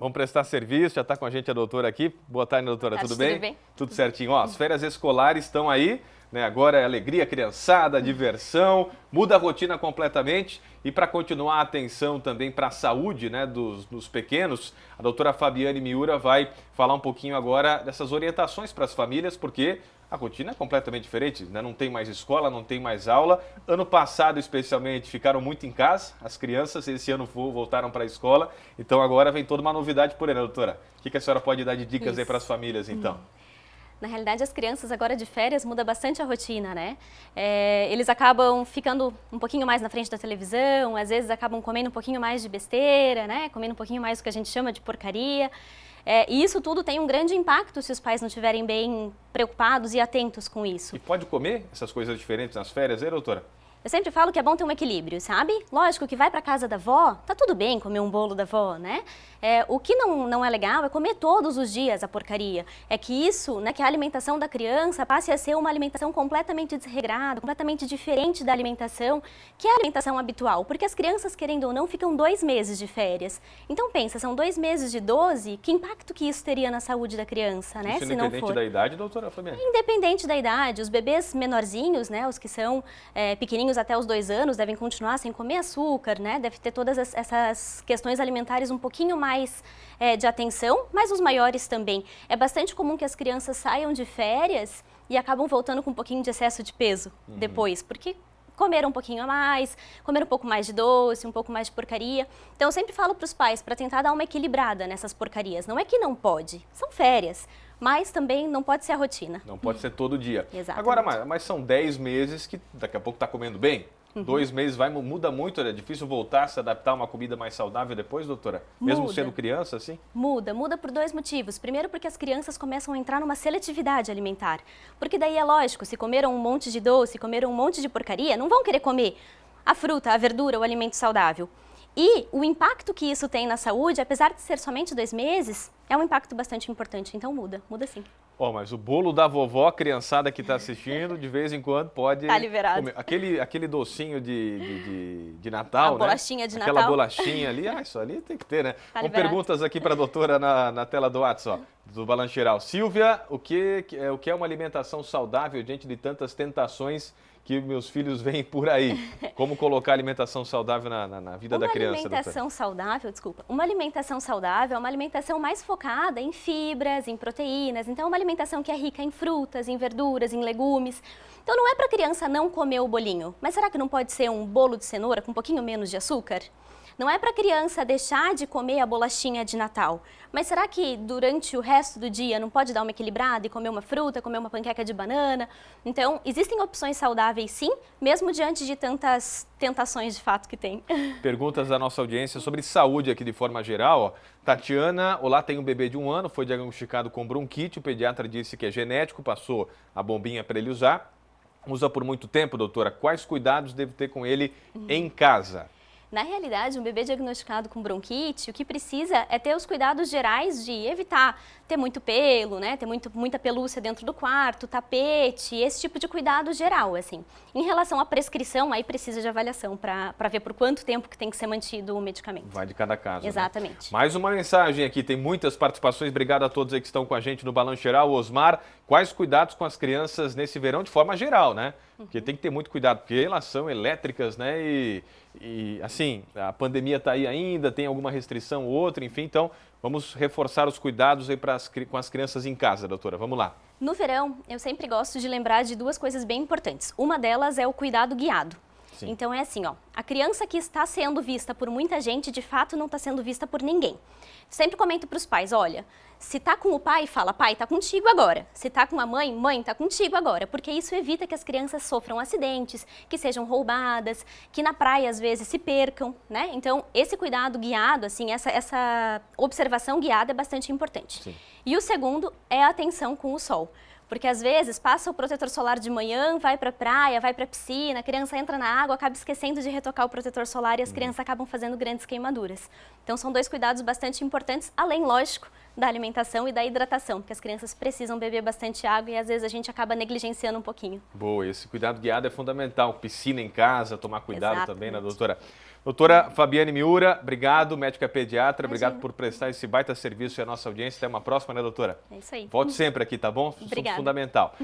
Vamos prestar serviço, já está com a gente a doutora aqui. Boa tarde, doutora, tudo bem? Tudo bem? Tudo certinho. Ó, as férias escolares estão aí, né? Agora é alegria, criançada, diversão, muda a rotina completamente. E para continuar a atenção também para a saúde, né, dos pequenos, a doutora Fabiane Miura vai falar um pouquinho agora dessas orientações para as famílias, porque a rotina é completamente diferente, né? Não tem mais escola, não tem mais aula. Ano passado, especialmente, ficaram muito em casa, as crianças, esse ano voltaram para a escola. Então agora vem toda uma novidade por aí, né, doutora? O que a senhora pode dar de dicas aí para as famílias, então? Na realidade, as crianças agora de férias muda bastante a rotina, né? Eles acabam ficando um pouquinho mais na frente da televisão, às vezes acabam comendo um pouquinho mais de besteira, né? Comendo um pouquinho mais do que a gente chama de porcaria. E isso tudo tem um grande impacto se os pais não estiverem bem preocupados e atentos com isso. E pode comer essas coisas diferentes nas férias, hein, doutora? Eu sempre falo que é bom ter um equilíbrio, sabe? Lógico que vai para casa da avó, tá tudo bem comer um bolo da avó, né? O que não é legal é comer todos os dias a porcaria. É que isso, né, que a alimentação da criança passe a ser uma alimentação completamente desregrada, completamente diferente da alimentação, que é a alimentação habitual. Porque as crianças, querendo ou não, ficam 2 meses de férias. Então pensa, são 2 meses de 12, que impacto que isso teria na saúde da criança, né? Isso independente da idade, doutora Fabiane? Independente da idade, os bebês menorzinhos, né, os que são pequenininhos até os 2 anos, devem continuar sem comer açúcar, né? Deve ter todas essas questões alimentares um pouquinho mais de atenção, mas os maiores também. É bastante comum que as crianças saiam de férias e acabam voltando com um pouquinho de excesso de peso depois, porque comeram um pouquinho a mais, comeram um pouco mais de doce, um pouco mais de porcaria. Então eu sempre falo para os pais para tentar dar uma equilibrada nessas porcarias. Não é que não pode, são férias. Mas também não pode ser a rotina. Não pode ser todo dia. Exatamente. Agora, mas são 10 meses que daqui a pouco está comendo bem. 2 meses muda muito, é difícil voltar a se adaptar a uma comida mais saudável depois, doutora? Mesmo Muda. sendo criança, assim? Muda por 2 motivos. Primeiro, porque as crianças começam a entrar numa seletividade alimentar. Porque daí é lógico, se comeram um monte de doce, comeram um monte de porcaria, não vão querer comer a fruta, a verdura, o alimento saudável. E o impacto que isso tem na saúde, apesar de ser somente 2 meses, é um impacto bastante importante. Então muda sim. Mas o bolo da vovó, a criançada que está assistindo, de vez em quando pode Tá liberado. comer. Aquele docinho de Natal, A bolachinha de Natal. Aquela bolachinha ali, isso ali tem que ter, né? Tá Com liberado. perguntas aqui para a doutora na tela do WhatsApp, do Balanço Geral. Silvia, o que é uma alimentação saudável diante de tantas tentações que meus filhos veem por aí? Como colocar alimentação saudável na vida da criança, doutora? Uma alimentação saudável é uma alimentação mais focada em fibras, em proteínas. Então, é uma alimentação que é rica em frutas, em verduras, em legumes. Então, não é para a criança não comer o bolinho. Mas será que não pode ser um bolo de cenoura com um pouquinho menos de açúcar? Não é para a criança deixar de comer a bolachinha de Natal. Mas será que durante o resto do dia não pode dar uma equilibrada e comer uma fruta, comer uma panqueca de banana? Então, existem opções saudáveis sim, mesmo diante de tantas tentações de fato que tem. Perguntas da nossa audiência sobre saúde aqui de forma geral. Ó. Tatiana, olá, tem um bebê de 1 ano, foi diagnosticado com bronquite, o pediatra disse que é genético, passou a bombinha para ele usar. Usa por muito tempo, doutora. Quais cuidados devo ter com ele em casa? Na realidade, um bebê diagnosticado com bronquite, o que precisa é ter os cuidados gerais de evitar ter muito pelo, né? Ter muita pelúcia dentro do quarto, tapete, esse tipo de cuidado geral, assim. Em relação à prescrição, aí precisa de avaliação para ver por quanto tempo que tem que ser mantido o medicamento. Vai de cada caso, Exatamente. Né? Mais uma mensagem aqui, tem muitas participações, obrigado a todos aí que estão com a gente no Balanço Geral. Osmar, quais cuidados com as crianças nesse verão de forma geral, né? Porque tem que ter muito cuidado, porque elas são elétricas, né? E assim, a pandemia está aí ainda, tem alguma restrição ou outra, enfim, então vamos reforçar os cuidados aí com as crianças em casa, doutora. Vamos lá. No verão, eu sempre gosto de lembrar de 2 coisas bem importantes. Uma delas é o cuidado guiado. Sim. Então é assim, a criança que está sendo vista por muita gente, de fato não está sendo vista por ninguém. Sempre comento para os pais, olha, se tá com o pai, fala, pai, tá contigo agora. Se tá com a mãe, mãe, tá contigo agora. Porque isso evita que as crianças sofram acidentes, que sejam roubadas, que na praia às vezes se percam, né? Então esse cuidado guiado, assim, essa observação guiada é bastante importante. Sim. E o segundo é a atenção com o sol. Porque às vezes passa o protetor solar de manhã, vai para a praia, vai para a piscina, a criança entra na água, acaba esquecendo de retocar o protetor solar e as crianças acabam fazendo grandes queimaduras. Então são 2 cuidados bastante importantes, além, lógico, da alimentação e da hidratação, porque as crianças precisam beber bastante água e às vezes a gente acaba negligenciando um pouquinho. Boa, esse cuidado guiado é fundamental. Piscina em casa, tomar cuidado também, né, Exatamente. doutora? Doutora Fabiane Miura, obrigado, médica pediatra, Imagina. obrigado por prestar esse baita serviço à nossa audiência. Até uma próxima, né, doutora? É isso aí. Volte sempre aqui, tá bom? Assunto Obrigada. fundamental.